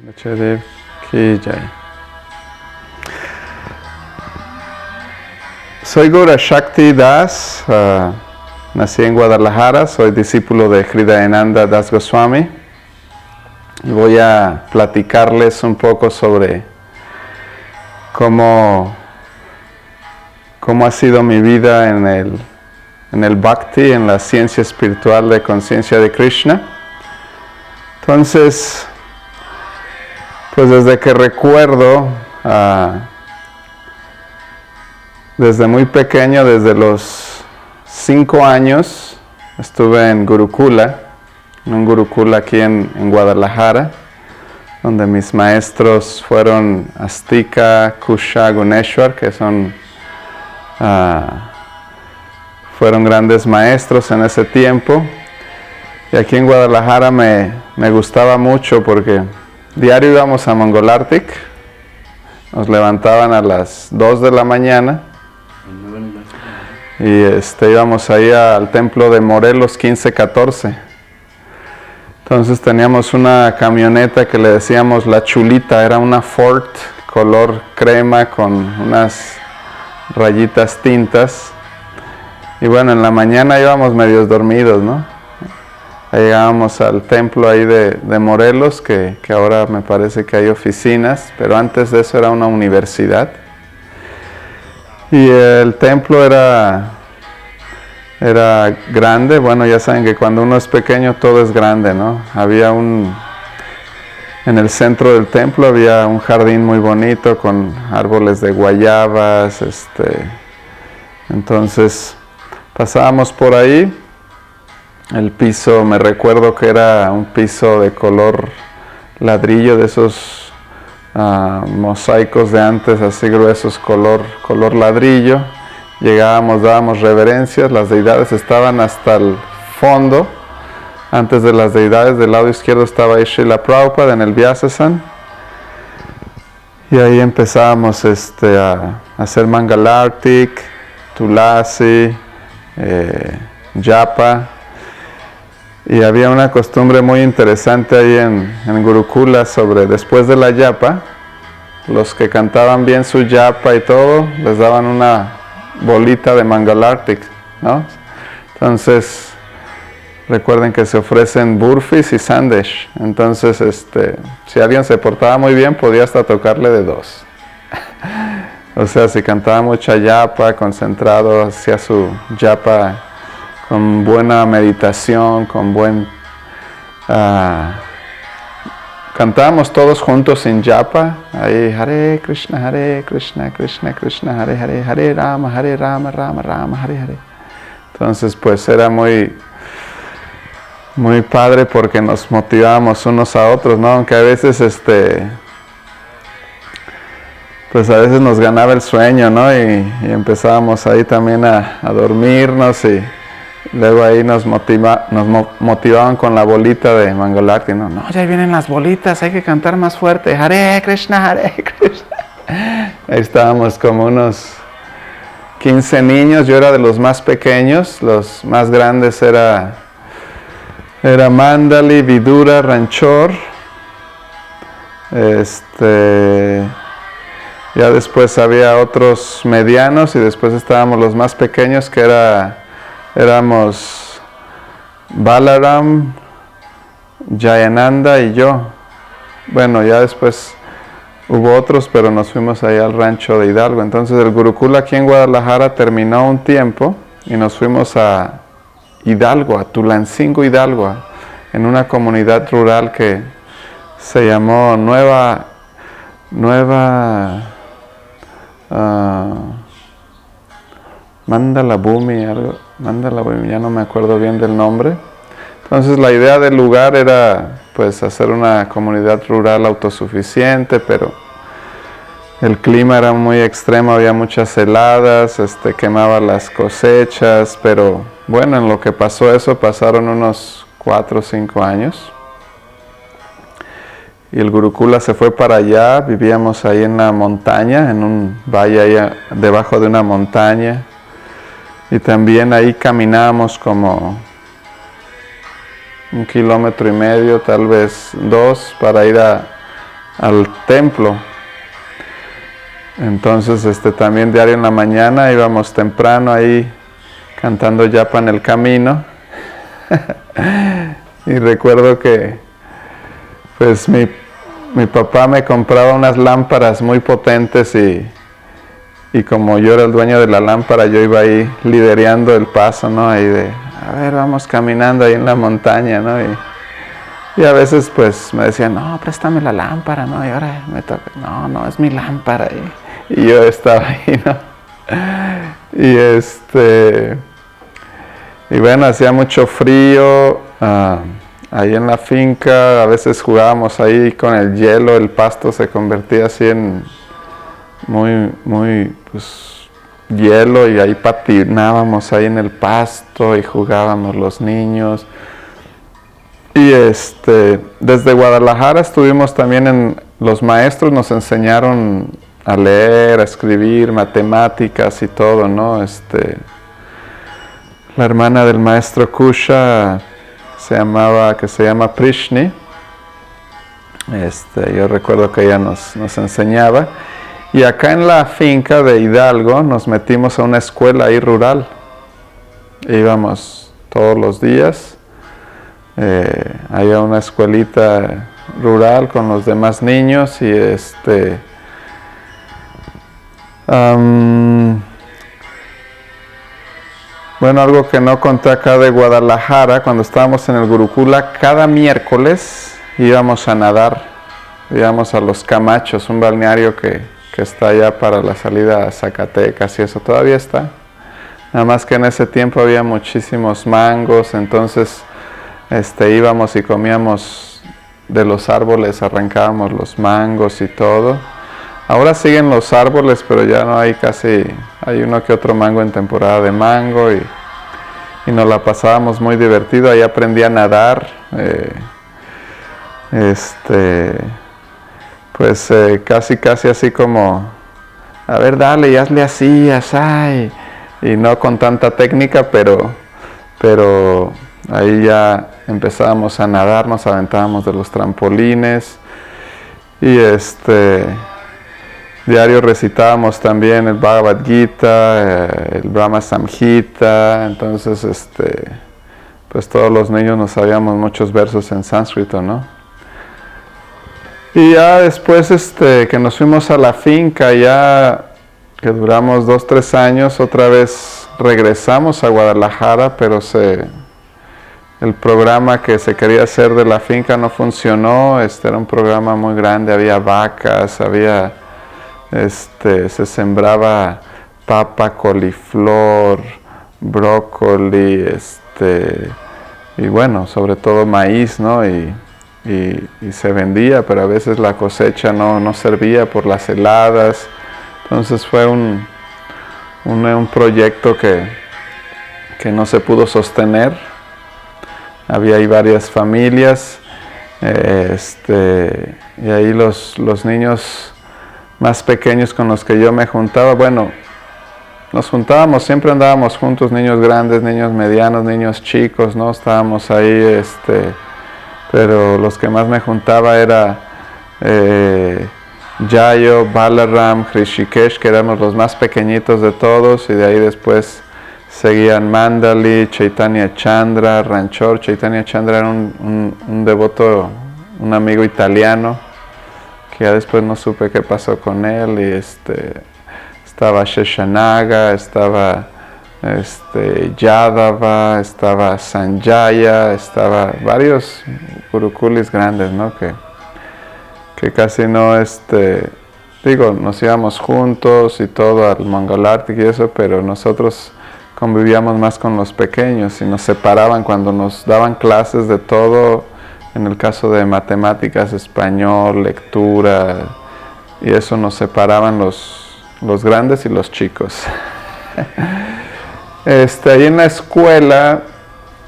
Gurudev ki jai. Soy Gaura Shakti Das, nací en Guadalajara, soy discípulo de Hridayananda Das Goswami y voy a platicarles un poco sobre cómo ha sido mi vida en el Bhakti, en la ciencia espiritual de conciencia de Krishna. Entonces, pues desde que recuerdo, desde muy pequeño, desde los 5 años, estuve en Gurukula, en un Gurukula aquí en Guadalajara, donde mis maestros fueron Astika, Kusha, Guneshwar, que fueron grandes maestros en ese tiempo. Y aquí en Guadalajara me gustaba mucho porque diario íbamos a Mangolartik, nos levantaban a las 2 de la mañana y íbamos ahí al templo de Morelos 1514. Entonces teníamos una camioneta que le decíamos La Chulita, era una Ford color crema con unas rayitas tintas. Y bueno, en la mañana íbamos medios dormidos, ¿no? Ahí llegábamos al templo ahí de Morelos, que ahora me parece que hay oficinas, pero antes de eso era una universidad. Y el templo era grande. Bueno, ya saben que cuando uno es pequeño todo es grande, ¿no? En el centro del templo había un jardín muy bonito con árboles de guayabas, entonces pasábamos por ahí. El piso, me recuerdo que era un piso de color ladrillo, de esos mosaicos de antes, así gruesos, color ladrillo. Llegábamos, dábamos reverencias, las deidades estaban hasta el fondo. Antes de las deidades, del lado izquierdo estaba Srila Prabhupada en el Vyasasan. Y ahí empezábamos a hacer Mangalartik, Tulasi, Japa. Y había una costumbre muy interesante ahí en Gurukula sobre después de la Japa, los que cantaban bien su Japa y todo, les daban una bolita de Mangalartik, ¿no? Entonces, recuerden que se ofrecen burfis y sandesh. Entonces, si alguien se portaba muy bien, podía hasta tocarle de 2. O sea, si cantaba mucha Japa, concentrado, hacía su Japa con buena meditación, cantábamos todos juntos en Japa, ahí Hare Krishna, Krishna Krishna, Hare Hare, Hare Rama, Rama Rama, Hare Hare. Entonces pues era muy padre porque nos motivábamos unos a otros, ¿no? Aunque a veces pues a veces nos ganaba el sueño, ¿no? Y empezábamos ahí también a dormirnos y luego ahí nos motivaban con la bolita de Mangalartik. No, ya vienen las bolitas, hay que cantar más fuerte. Hare Krishna, Hare Krishna. Ahí estábamos como unos 15 niños, yo era de los más pequeños, los más grandes era Mandali, Vidura, Ranchor. Ya después había otros medianos y después estábamos los más pequeños que éramos Balaram, Jayananda y yo. Bueno, ya después hubo otros, pero nos fuimos allá al rancho de Hidalgo. Entonces el Gurukula aquí en Guadalajara terminó un tiempo y nos fuimos a Hidalgo, a Tulancingo, Hidalgo, en una comunidad rural que se llamó Nueva Mandala Bhumi, ya no me acuerdo bien del nombre. Entonces la idea del lugar era pues hacer una comunidad rural autosuficiente, pero el clima era muy extremo, había muchas heladas, quemaba las cosechas, pero bueno, en lo que pasó eso pasaron unos 4 o 5 años. Y el Gurukula se fue para allá, vivíamos ahí en la montaña, en un valle ahí debajo de una montaña. Y también ahí caminábamos como 1,5 kilómetros, tal vez 2, para ir a al templo. Entonces también diario en la mañana íbamos temprano ahí cantando yapa en el camino. Y recuerdo que pues mi papá me compraba unas lámparas muy potentes y como yo era el dueño de la lámpara, yo iba ahí liderando el paso, ¿no? Ahí de, a ver, vamos caminando ahí en la montaña, ¿no? Y a veces pues me decían, no, préstame la lámpara, ¿no? Y ahora me toca, no, es mi lámpara. Y yo estaba ahí, ¿no? Y bueno, hacía mucho frío, ahí en la finca, a veces jugábamos ahí con el hielo, el pasto se convertía así en muy pues hielo y ahí patinábamos ahí en el pasto y jugábamos los niños. Y desde Guadalajara estuvimos también los maestros nos enseñaron a leer, a escribir, matemáticas y todo, ¿no? La hermana del maestro Kusha que se llama Prishni. Yo recuerdo que ella nos enseñaba. Y acá en la finca de Hidalgo nos metimos a una escuela ahí rural. Íbamos todos los días. Había una escuelita rural con los demás niños y bueno, algo que no conté acá de Guadalajara, cuando estábamos en el Gurukula, cada miércoles íbamos a nadar, íbamos a Los Camachos, un balneario que está allá para la salida a Zacatecas y eso todavía está. Nada más que en ese tiempo había muchísimos mangos, entonces íbamos y comíamos de los árboles, arrancábamos los mangos y todo. Ahora siguen los árboles, pero ya no hay casi, hay uno que otro mango en temporada de mango y nos la pasábamos muy divertido. Ahí aprendí a nadar, pues casi así como, a ver, dale y hazle así, así, y no con tanta técnica, pero ahí ya empezábamos a nadar, nos aventábamos de los trampolines y diario recitábamos también el Bhagavad Gita, el Brahma Samhita, entonces pues todos los niños nos sabíamos muchos versos en sánscrito, ¿no? Y ya después que nos fuimos a la finca, ya que duramos 2-3 años, otra vez regresamos a Guadalajara, pero el programa que se quería hacer de la finca no funcionó. Era un programa muy grande, había vacas, había se sembraba papa, coliflor, brócoli, y bueno, sobre todo maíz, ¿no? Y se vendía, pero a veces la cosecha no servía por las heladas. Entonces fue un proyecto que no se pudo sostener. Había ahí varias familias, y ahí los niños más pequeños con los que yo me juntaba, bueno, nos juntábamos, siempre andábamos juntos, niños grandes, niños medianos, niños chicos, ¿no? Estábamos ahí, pero los que más me juntaba era Yayo, Balaram, Hrishikesh, que éramos los más pequeñitos de todos, y de ahí después seguían Mandali, Chaitanya Chandra, Ranchor. Chaitanya Chandra era un devoto, un amigo italiano, que ya después no supe qué pasó con él, y estaba Sheshanaga, estaba Yadava, estaba Sanjaya, estaba varios gurukulis grandes, ¿no? Que casi no, nos íbamos juntos y todo al Mangalartik y eso, pero nosotros convivíamos más con los pequeños y nos separaban cuando nos daban clases de todo. En el caso de matemáticas, español, lectura, y eso nos separaban los grandes y los chicos. Ahí en la escuela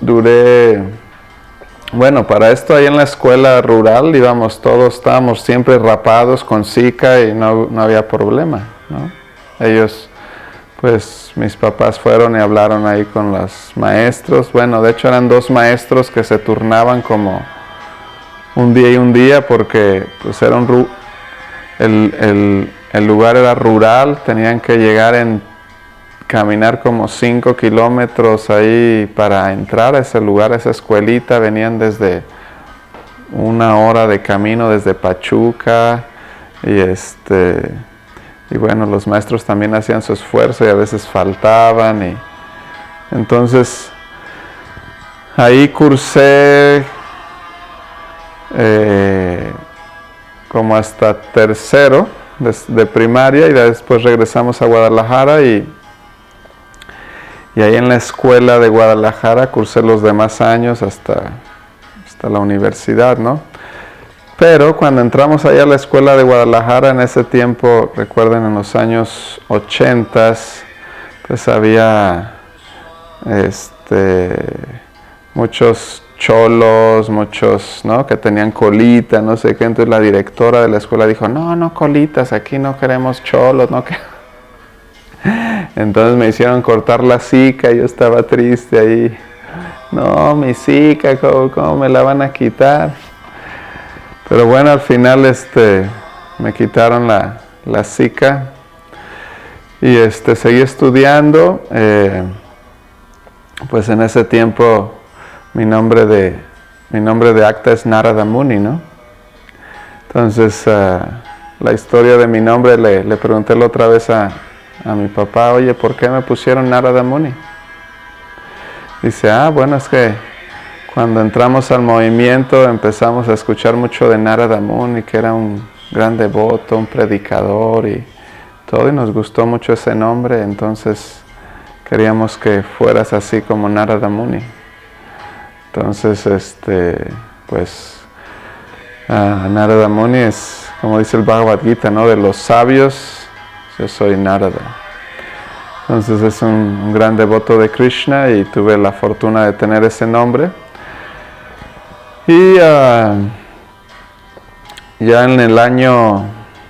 duré, bueno, para esto ahí en la escuela rural íbamos todos, estábamos siempre rapados con Zika y no había problema, ¿no? Ellos, pues mis papás fueron y hablaron ahí con los maestros. Bueno, de hecho eran 2 maestros que se turnaban como un día y un día, porque pues era el lugar era rural, tenían que caminar como 5 kilómetros ahí para entrar a ese lugar, a esa escuelita. Venían desde 1 hora de camino desde Pachuca y bueno, los maestros también hacían su esfuerzo y a veces faltaban, y entonces ahí cursé como hasta tercero de primaria, y después regresamos a Guadalajara, y ahí en la escuela de Guadalajara cursé los demás años hasta la universidad, ¿no? Pero cuando entramos allá a la escuela de Guadalajara, en ese tiempo, recuerden, en los años 80, pues había muchos cholos, muchos, ¿no?, que tenían colita, no sé qué. Entonces la directora de la escuela dijo, no colitas, aquí no queremos cholos, no queremos. Entonces me hicieron cortar la cica, yo estaba triste ahí. No, mi cica, ¿cómo me la van a quitar? Pero bueno, al final me quitaron la cica, y seguí estudiando. Pues en ese tiempo mi nombre de acta es Narada Muni, ¿no? Entonces la historia de mi nombre, le pregunté la otra vez a mi papá, oye, ¿por qué me pusieron Narada Muni? Dice, bueno, es que cuando entramos al movimiento empezamos a escuchar mucho de Narada Muni, que era un gran devoto, un predicador y todo, y nos gustó mucho ese nombre, entonces queríamos que fueras así como Narada Muni. Entonces, pues, Narada Muni es, como dice el Bhagavad Gita, ¿no?, de los sabios, yo soy Narada. Entonces es un gran devoto de Krishna, y tuve la fortuna de tener ese nombre. Y ya en el año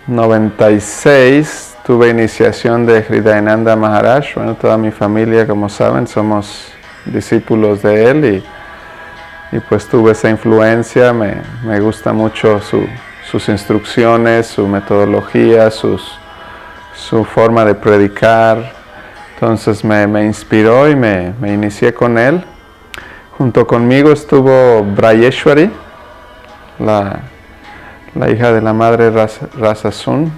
96 tuve iniciación de Hridayananda Maharaj. Bueno, toda mi familia, como saben, somos discípulos de él, y pues tuve esa influencia. Me gusta mucho sus instrucciones, su metodología, su forma de predicar. Entonces me inspiró y me inicié con él. Junto conmigo estuvo Brayeshwari, la hija de la madre Rasasun,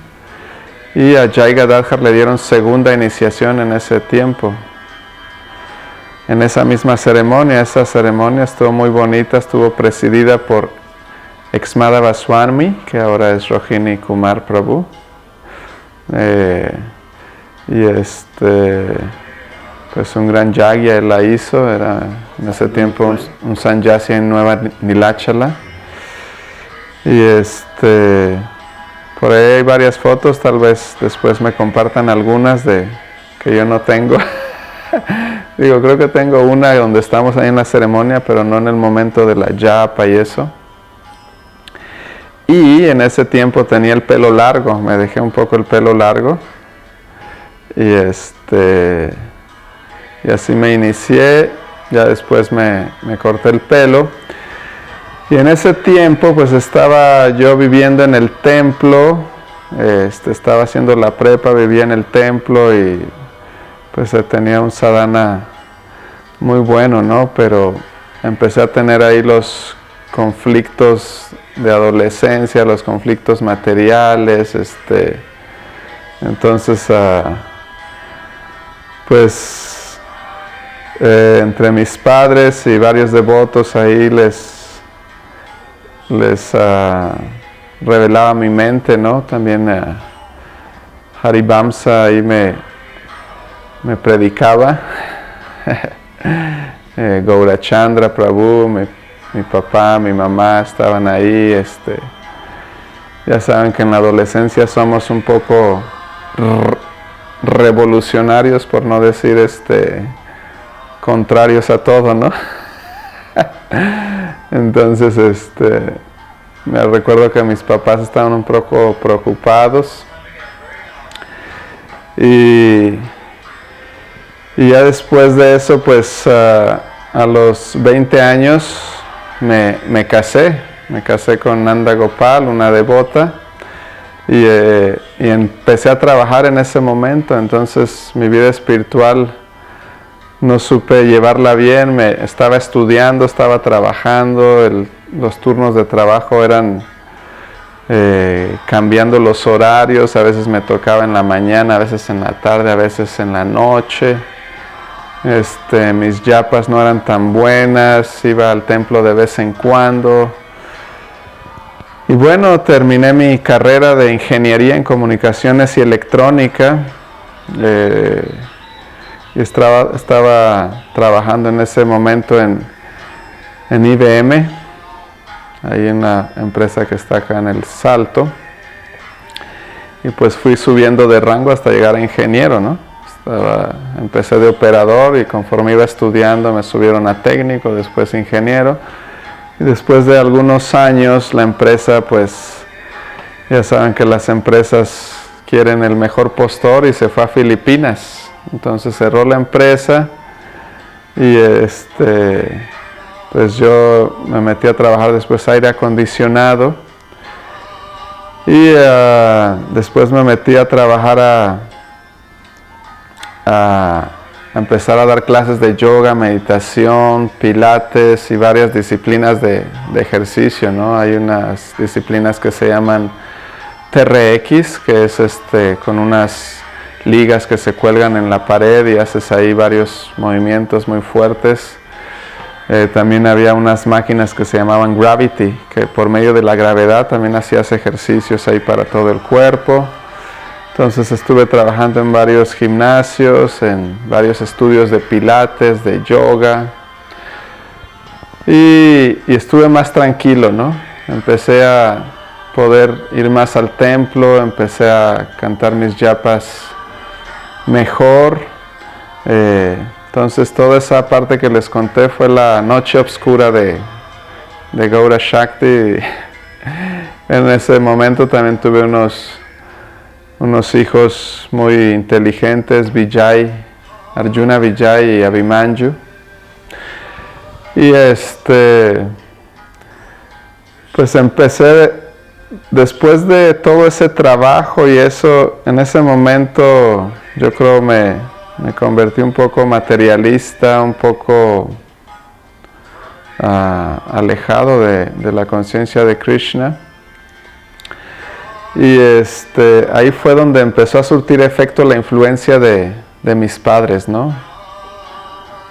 y a Jai Gadadhar le dieron segunda iniciación en ese tiempo. En esa misma ceremonia, esa ceremonia estuvo muy bonita, estuvo presidida por Exmadava Swami, que ahora es Rohini Kumar Prabhu. Pues un gran yagya él la hizo, era en ese tiempo un sannyasi en Nueva Nilachala. Y por ahí hay varias fotos, tal vez después me compartan algunas que yo no tengo. Digo, creo que tengo una donde estamos ahí en la ceremonia, pero no en el momento de la yapa y eso. Y en ese tiempo tenía el pelo largo, me dejé un poco el pelo largo. Y así me inicié, ya después me corté el pelo. Y en ese tiempo pues estaba yo viviendo en el templo, estaba haciendo la prepa, vivía en el templo, y pues tenía un sadhana muy bueno, ¿no? Pero empecé a tener ahí los conflictos de adolescencia, los conflictos materiales, entonces pues entre mis padres y varios devotos ahí les revelaba mi mente, ¿no? También Haribamsa ahí me predicaba. Gaurachandra Prabhu, mi papá, mi mamá estaban ahí. Ya saben que en la adolescencia somos un poco revolucionarios, por no decir contrarios a todo, ¿no? Entonces me recuerdo que mis papás estaban un poco preocupados, y ya después de eso, pues a los 20 años me casé con Nanda Gopal, una devota, y empecé a trabajar en ese momento. Entonces mi vida espiritual no supe llevarla bien. Estaba estudiando, estaba trabajando, los turnos de trabajo eran cambiando los horarios. A veces me tocaba en la mañana, a veces en la tarde, a veces en la noche. Mis yapas no eran tan buenas, iba al templo de vez en cuando. Y bueno, terminé mi carrera de ingeniería en comunicaciones y electrónica. Y estaba trabajando en ese momento en IBM, ahí en una empresa que está acá en El Salto. Y pues fui subiendo de rango hasta llegar a ingeniero, ¿no? Empecé de operador y conforme iba estudiando me subieron a técnico, después ingeniero. Y después de algunos años la empresa, pues ya saben que las empresas quieren el mejor postor, y se fue a Filipinas. Entonces cerró la empresa y pues yo me metí a trabajar después aire acondicionado, y después me metí a trabajar a empezar a dar clases de yoga, meditación, pilates y varias disciplinas de ejercicio, ¿no? Hay unas disciplinas que se llaman TRX, que es con unas ligas que se cuelgan en la pared y haces ahí varios movimientos muy fuertes. También había unas máquinas que se llamaban Gravity, que por medio de la gravedad también hacías ejercicios ahí para todo el cuerpo. Entonces estuve trabajando en varios gimnasios, en varios estudios de pilates, de yoga, y estuve más tranquilo, ¿no? Empecé a poder ir más al templo, empecé a cantar mis yapas mejor. Entonces toda esa parte que les conté fue la noche oscura de Gaura Shakti. En ese momento también tuve unos hijos muy inteligentes, Vijay, Arjuna Vijay y Abhimanyu. Y pues empecé, después de todo ese trabajo y eso, en ese momento yo creo me convertí un poco materialista, un poco alejado de la conciencia de Krishna. Y ahí fue donde empezó a surtir efecto la influencia de mis padres, ¿no?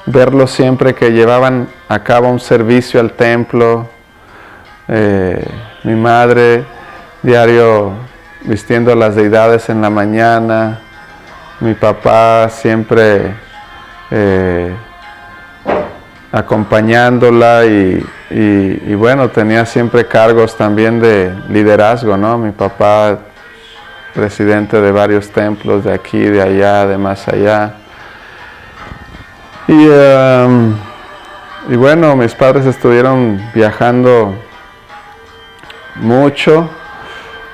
Verlos siempre que llevaban a cabo un servicio al templo. Mi madre diario vistiendo a las deidades en la mañana. Mi papá siempre acompañándola y bueno, tenía siempre cargos también de liderazgo, ¿no? Mi papá, presidente de varios templos de aquí, de allá, de más allá. Y bueno, mis padres estuvieron viajando mucho.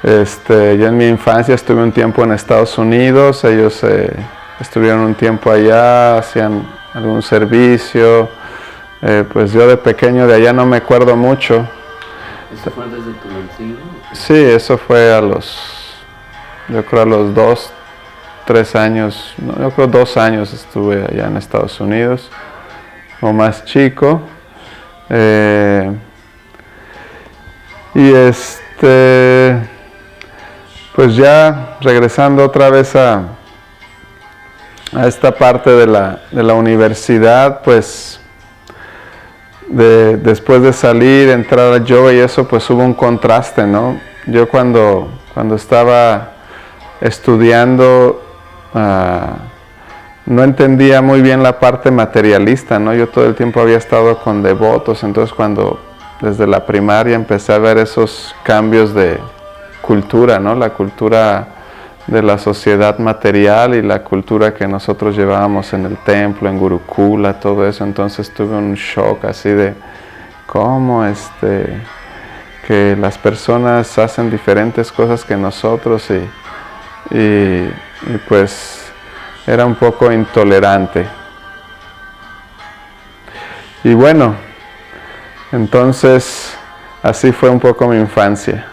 Yo en mi infancia estuve un tiempo en Estados Unidos, ellos estuvieron un tiempo allá, hacían algún servicio. Pues yo de pequeño de allá no me acuerdo mucho. ¿Eso fue desde tu nacimiento? Sí, eso fue yo creo a los 2, 3 años, no, yo creo 2 años estuve allá en Estados Unidos, o más chico. Y pues ya regresando otra vez a esta parte de la universidad, pues después de salir, entrar a yoga y eso, pues hubo un contraste, ¿no? Yo cuando estaba estudiando no entendía muy bien la parte materialista, ¿no? Yo todo el tiempo había estado con devotos, entonces desde la primaria empecé a ver esos cambios de cultura, ¿no? La cultura de la sociedad material y la cultura que nosotros llevábamos en el templo, en Gurukula, todo eso. Entonces tuve un shock así de cómo que las personas hacen diferentes cosas que nosotros y pues era un poco intolerante. Y bueno, entonces así fue un poco mi infancia.